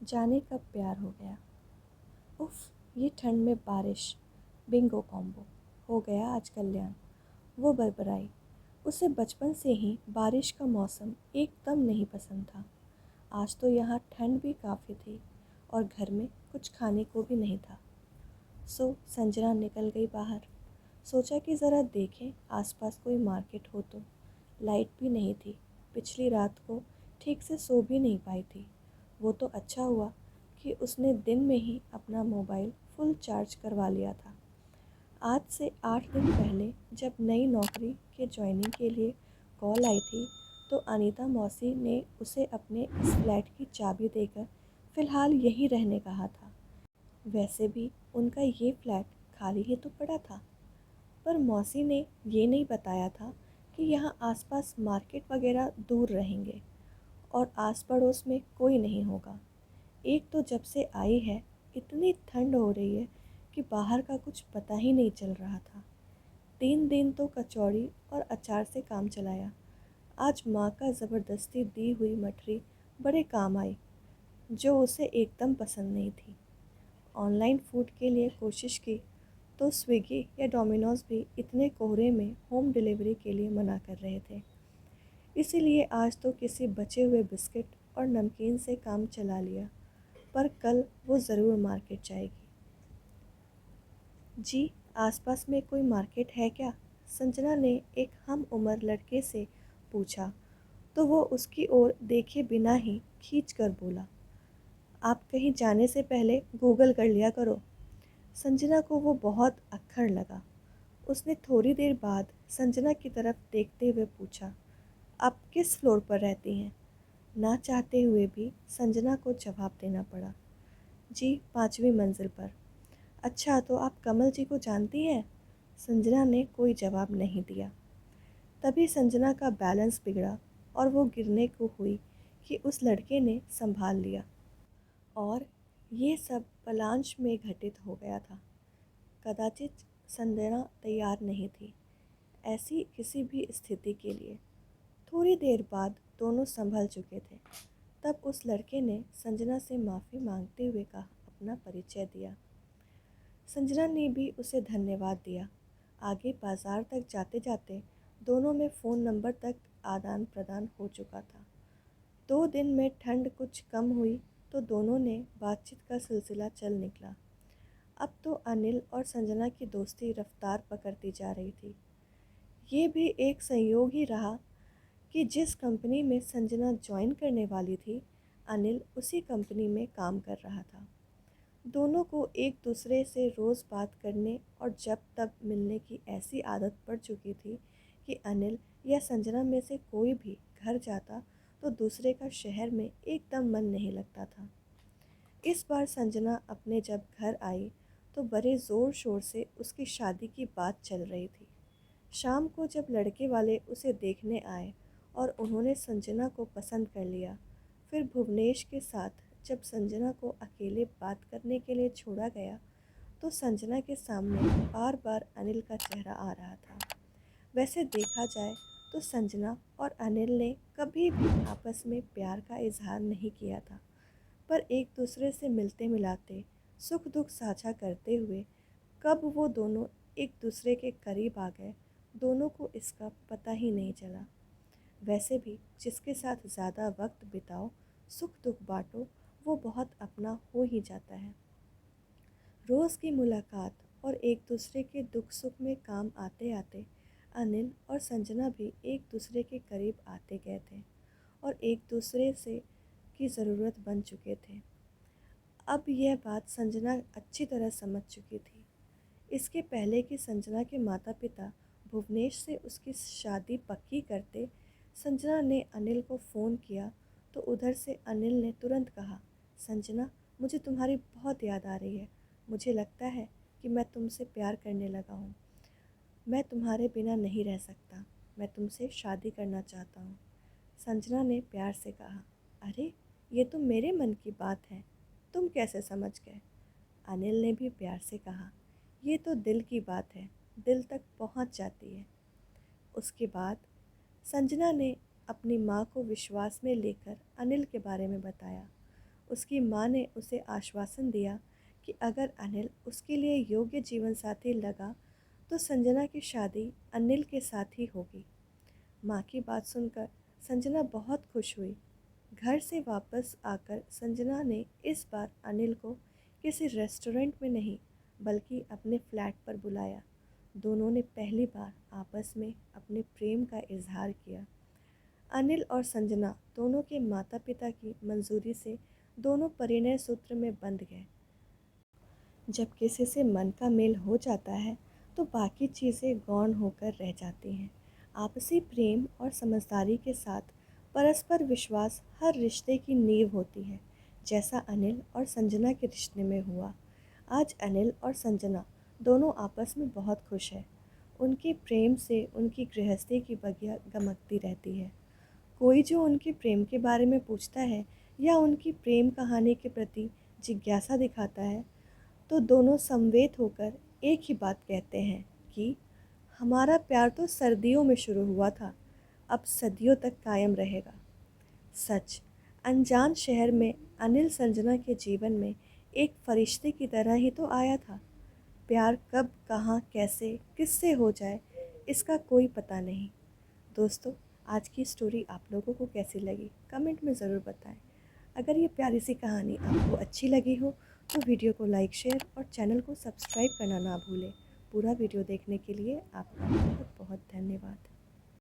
जाने कब प्यार हो गया। उफ ये ठंड में बारिश, बिंगो कॉम्बो, हो गया आज कल्याण। वो बरबराई। उसे बचपन से ही बारिश का मौसम एकदम नहीं पसंद था। आज तो यहाँ ठंड भी काफ़ी थी और घर में कुछ खाने को भी नहीं था। सो संजना निकल गई बाहर। सोचा कि ज़रा देखें आसपास कोई मार्केट हो तो। लाइट भी नहीं थी। पिछली रात को ठीक से सो भी नहीं पाई थी। वो तो अच्छा हुआ कि उसने दिन में ही अपना मोबाइल फुल चार्ज करवा लिया था। आज से 8 दिन पहले जब नई नौकरी के ज्वाइनिंग के लिए कॉल आई थी तो अनीता मौसी ने उसे अपने इस फ्लैट की चाबी देकर फ़िलहाल यहीं रहने कहा था। वैसे भी उनका ये फ्लैट खाली ही तो पड़ा था। पर मौसी ने ये नहीं बताया था कि यहाँ आसपास मार्केट वगैरह दूर रहेंगे और आस पड़ोस में कोई नहीं होगा। एक तो जब से आई है इतनी ठंड हो रही है कि बाहर का कुछ पता ही नहीं चल रहा था। 3 दिन तो कचौड़ी और अचार से काम चलाया। आज माँ का ज़बरदस्ती दी हुई मठरी बड़े काम आई, जो उसे एकदम पसंद नहीं थी। ऑनलाइन फ़ूड के लिए कोशिश की तो स्विगी या डोमिनोज़ भी इतने कोहरे में होम डिलीवरी के लिए मना कर रहे थे। इसीलिए आज तो किसी बचे हुए बिस्किट और नमकीन से काम चला लिया। पर कल वो ज़रूर मार्केट जाएगी। जी, आसपास में कोई मार्केट है क्या? संजना ने एक हम उम्र लड़के से पूछा तो वो उसकी ओर देखे बिना ही खींच कर बोला, आप कहीं जाने से पहले गूगल कर लिया करो। संजना को वो बहुत अक्खड़ लगा। उसने थोड़ी देर बाद संजना की तरफ देखते हुए पूछा, आप किस फ्लोर पर रहती हैं? ना चाहते हुए भी संजना को जवाब देना पड़ा, जी 5वीं मंजिल पर। अच्छा तो आप कमल जी को जानती हैं? संजना ने कोई जवाब नहीं दिया। तभी संजना का बैलेंस बिगड़ा और वो गिरने को हुई कि उस लड़के ने संभाल लिया। और ये सब पलांच में घटित हो गया था। कदाचित संजना तैयार नहीं थी ऐसी किसी भी स्थिति के लिए। थोड़ी देर बाद दोनों संभल चुके थे। तब उस लड़के ने संजना से माफ़ी मांगते हुए कहा, अपना परिचय दिया। संजना ने भी उसे धन्यवाद दिया। आगे बाजार तक जाते जाते दोनों में फ़ोन नंबर तक आदान प्रदान हो चुका था। 2 दिन में ठंड कुछ कम हुई तो दोनों ने बातचीत का सिलसिला चल निकला। अब तो अनिल और संजना की दोस्ती रफ्तार पकड़ती जा रही थी। ये भी एक संयोग ही रहा कि जिस कंपनी में संजना ज्वाइन करने वाली थी, अनिल उसी कंपनी में काम कर रहा था। दोनों को एक दूसरे से रोज़ बात करने और जब तब मिलने की ऐसी आदत पड़ चुकी थी कि अनिल या संजना में से कोई भी घर जाता तो दूसरे का शहर में एकदम मन नहीं लगता था। इस बार संजना अपने जब घर आई तो बड़े ज़ोर शोर से उसकी शादी की बात चल रही थी। शाम को जब लड़के वाले उसे देखने आए और उन्होंने संजना को पसंद कर लिया, फिर भुवनेश के साथ जब संजना को अकेले बात करने के लिए छोड़ा गया तो संजना के सामने बार बार अनिल का चेहरा आ रहा था। वैसे देखा जाए तो संजना और अनिल ने कभी भी आपस में प्यार का इजहार नहीं किया था, पर एक दूसरे से मिलते मिलाते, सुख दुख साझा करते हुए कब वो दोनों एक दूसरे के करीब आ गए, दोनों को इसका पता ही नहीं चला। वैसे भी जिसके साथ ज़्यादा वक्त बिताओ, सुख दुख बांटो, वो बहुत अपना हो ही जाता है। रोज़ की मुलाकात और एक दूसरे के दुख सुख में काम आते आते अनिल और संजना भी एक दूसरे के करीब आते गए थे और एक दूसरे से की ज़रूरत बन चुके थे। अब यह बात संजना अच्छी तरह समझ चुकी थी। इसके पहले कि संजना के माता पिता भुवनेश से उसकी शादी पक्की करते, संजना ने अनिल को फ़ोन किया तो उधर से अनिल ने तुरंत कहा, संजना मुझे तुम्हारी बहुत याद आ रही है। मुझे लगता है कि मैं तुमसे प्यार करने लगा हूँ। मैं तुम्हारे बिना नहीं रह सकता। मैं तुमसे शादी करना चाहता हूँ। संजना ने प्यार से कहा, अरे ये तो मेरे मन की बात है, तुम कैसे समझ गए? अनिल ने भी प्यार से कहा, ये तो दिल की बात है, दिल तक पहुंच जाती है। उसके बाद संजना ने अपनी माँ को विश्वास में लेकर अनिल के बारे में बताया। उसकी माँ ने उसे आश्वासन दिया कि अगर अनिल उसके लिए योग्य जीवन साथी लगा तो संजना की शादी अनिल के साथ ही होगी। माँ की बात सुनकर संजना बहुत खुश हुई। घर से वापस आकर संजना ने इस बार अनिल को किसी रेस्टोरेंट में नहीं बल्कि अपने फ्लैट पर बुलाया। दोनों ने पहली बार आपस में अपने प्रेम का इजहार किया। अनिल और संजना दोनों के माता पिता की मंजूरी से दोनों परिणय सूत्र में बंध गए। जब किसी से मन का मेल हो जाता है तो बाकी चीज़ें गौण होकर रह जाती हैं। आपसी प्रेम और समझदारी के साथ परस्पर विश्वास हर रिश्ते की नींव होती है, जैसा अनिल और संजना के रिश्ते में हुआ। आज अनिल और संजना दोनों आपस में बहुत खुश हैं। उनके प्रेम से उनकी गृहस्थी की बगिया गमकती रहती है। कोई जो उनके प्रेम के बारे में पूछता है या उनकी प्रेम कहानी के प्रति जिज्ञासा दिखाता है तो दोनों समवेत होकर एक ही बात कहते हैं कि हमारा प्यार तो सर्दियों में शुरू हुआ था, अब सदियों तक कायम रहेगा। सच, अनजान शहर में अनिल संजना के जीवन में एक फरिश्ते की तरह ही तो आया था। प्यार कब, कहाँ, कैसे, किससे हो जाए, इसका कोई पता नहीं। दोस्तों, आज की स्टोरी आप लोगों को कैसी लगी कमेंट में ज़रूर बताएं। अगर ये प्यारी सी कहानी आपको अच्छी लगी हो तो वीडियो को लाइक, शेयर और चैनल को सब्सक्राइब करना ना भूलें। पूरा वीडियो देखने के लिए आपका बहुत बहुत धन्यवाद।